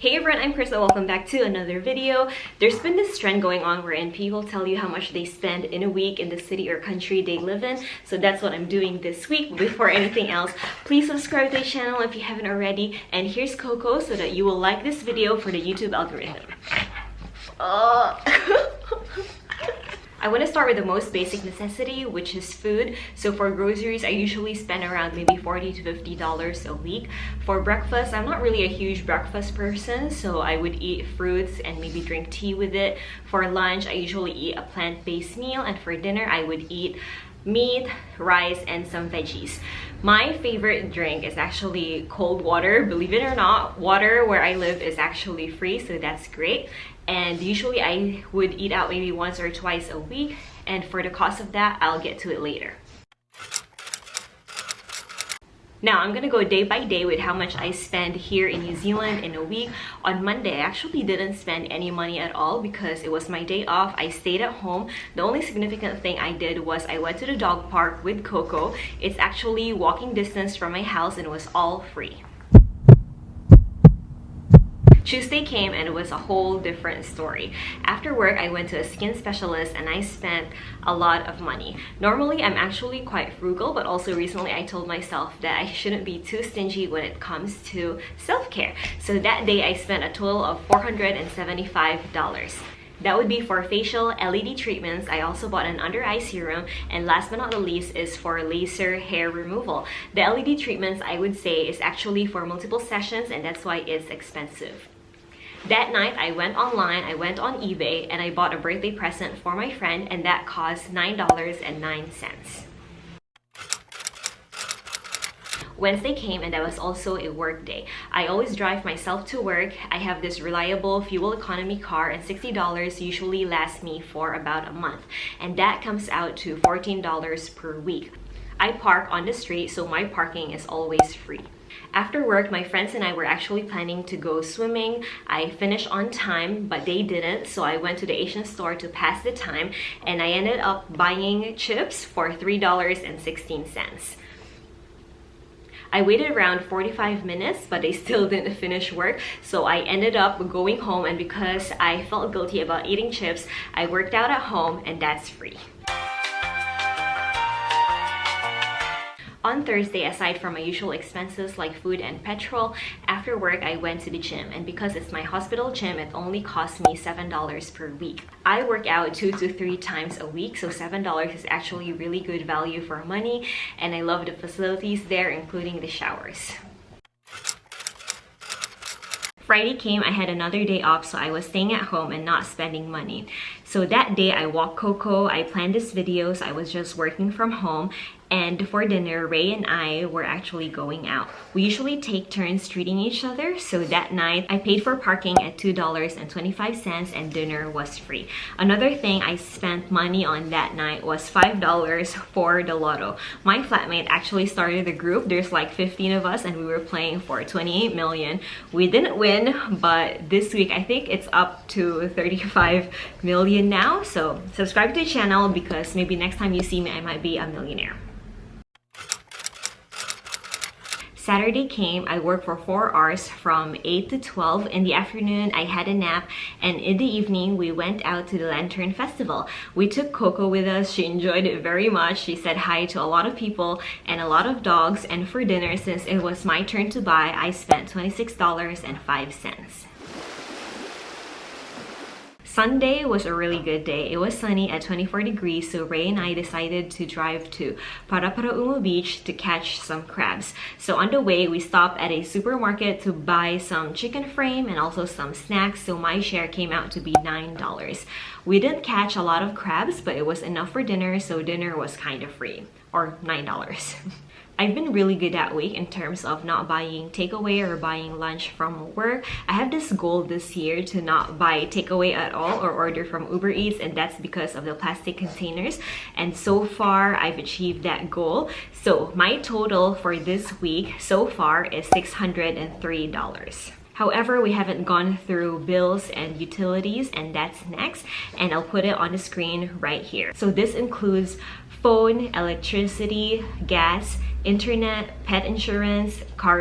Hey everyone, I'm Krista. Welcome back to another video. There's been this trend going on wherein people tell you how much they spend in a week in the city or country they live in. So that's what I'm doing this week. Before anything else, please subscribe to the channel if you haven't already. And here's Coco so that you will like this video for the YouTube algorithm. I want to start with the most basic necessity, which is food. So for groceries, I usually spend around maybe $40 to $50 a week. For breakfast, I'm not really a huge breakfast person, so I would eat fruits and maybe drink tea with it. For lunch, I usually eat a plant-based meal, and for dinner, I would eat meat, rice, and some veggies. My favorite drink is actually cold water. Believe it or not, water where I live is actually free, so that's great. And usually I would eat out maybe once or twice a week, and for the cost of that, I'll get to it later. Now, I'm gonna go day by day with how much I spend here in New Zealand in a week. On Monday, I actually didn't spend any money at all because it was my day off. I stayed at home. The only significant thing I did was I went to the dog park with Coco. It's actually walking distance from my house and it was all free. Tuesday came and it was a whole different story. After work, I went to a skin specialist and I spent a lot of money. Normally, I'm actually quite frugal, but also recently I told myself that I shouldn't be too stingy when it comes to self-care. So that day, I spent a total of $475. That would be for facial LED treatments. I also bought an under eye serum, and last but not the least is for laser hair removal. The LED treatments, I would say, is actually for multiple sessions, and that's why it's expensive. That night, I went online, I went on eBay, and I bought a birthday present for my friend, and that cost $9.09. Wednesday came and that was also a work day. I always drive myself to work. I have this reliable fuel economy car, and $60 usually lasts me for about a month. And that comes out to $14 per week. I park on the street, so my parking is always free. After work, my friends and I were actually planning to go swimming. I finished on time, but they didn't, so I went to the Asian store to pass the time, and I ended up buying chips for $3.16. I waited around 45 minutes, but they still didn't finish work, so I ended up going home, and because I felt guilty about eating chips, I worked out at home, and that's free. On Thursday, aside from my usual expenses like food and petrol, after work I went to the gym, and because it's my hospital gym, it only cost me $7 per week. I work out 2 to 3 times a week, so $7 is actually really good value for money, and I love the facilities there, including the showers. Friday came, I had another day off, so I was staying at home and not spending money. So that day I walked Coco, I planned this video, so I was just working from home. And for dinner, Ray and I were actually going out. We usually take turns treating each other, so that night I paid for parking at $2.25 and dinner was free. Another thing I spent money on that night was $5 for the lotto. My flatmate actually started the group. There's like 15 of us and we were playing for 28 million. We didn't win, but this week I think it's up to 35 million now. So subscribe to the channel because maybe next time you see me, I might be a millionaire. Saturday came, I worked for 4 hours from 8 to 12. In the afternoon, I had a nap, and in the evening, we went out to the Lantern Festival. We took Coco with us. She enjoyed it very much. She said hi to a lot of people and a lot of dogs, and for dinner, since it was my turn to buy, I spent $26.05. Sunday was a really good day. It was sunny at 24 degrees, so Ray and I decided to drive to Parapara Beach to catch some crabs. So on the way, we stopped at a supermarket to buy some chicken frame and also some snacks, so my share came out to be $9. We didn't catch a lot of crabs, but it was enough for dinner, so dinner was kind of free, or $9. I've been really good that week in terms of not buying takeaway or buying lunch from work. I have this goal this year to not buy takeaway at all or order from Uber Eats, and that's because of the plastic containers. And so far, I've achieved that goal. So my total for this week so far is $603. However, we haven't gone through bills and utilities, and that's next, and I'll put it on the screen right here. So this includes phone, electricity, gas, internet, pet insurance, car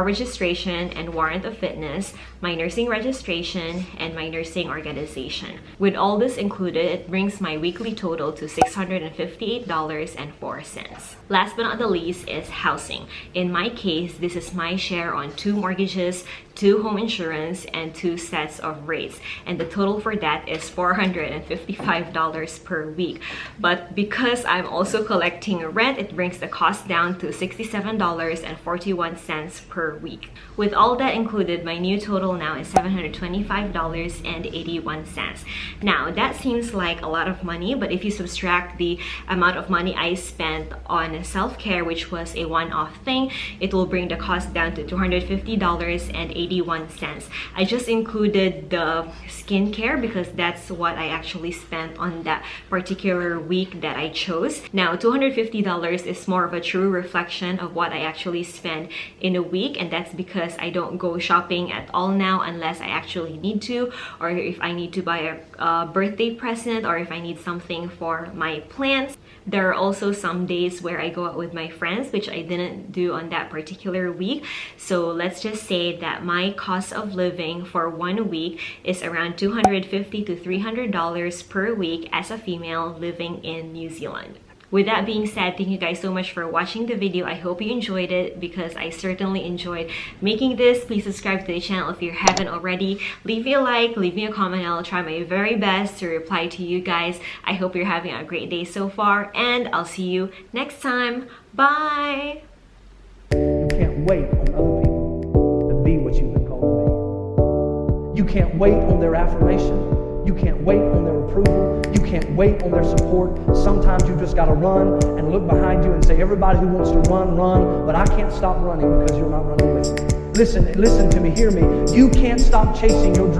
registration and warrant of fitness, my nursing registration, and my nursing organization. With all this included, it brings my weekly total to $658.04. Last but not the least is housing. In my case, this is my share on 2 mortgages, 2 home insurance, and 2 sets of rates. And the total for that is $455 per week. But because I'm also collecting rent, it brings the cost down to $67.41 per week. With all that included, my new total now is $725.81. Now, that seems like a lot of money, but if you subtract the amount of money I spent on self-care, which was a one-off thing, it will bring the cost down to $250.81. I just included the skincare because that's what I actually spent on that particular week that I chose. Now, $250 is more of a true reflection of what I actually spend in a week, and that's because I don't go shopping at all now unless I actually need to, or if I need to buy a birthday present, or if I need something for my plants. There are also some days where I go out with my friends, which I didn't do on that particular week. So let's just say that my cost of living for 1 week is around $250 to $300 per week as a female living in New Zealand. With that being said, thank you guys so much for watching the video. I hope you enjoyed it because I certainly enjoyed making this. Please subscribe to the channel if you haven't already. Leave me a like, leave me a comment, and I'll try my very best to reply to you guys. I hope you're having a great day so far, and I'll see you next time. Bye! You can't wait on other people to be what you've been called to be. You can't wait on their affirmation. You can't wait on their approval. You can't wait on their support. Sometimes you just got to run and look behind you and say, everybody who wants to run, run, but I can't stop running because you're not running with me. Listen to me, hear me. You can't stop chasing your dream.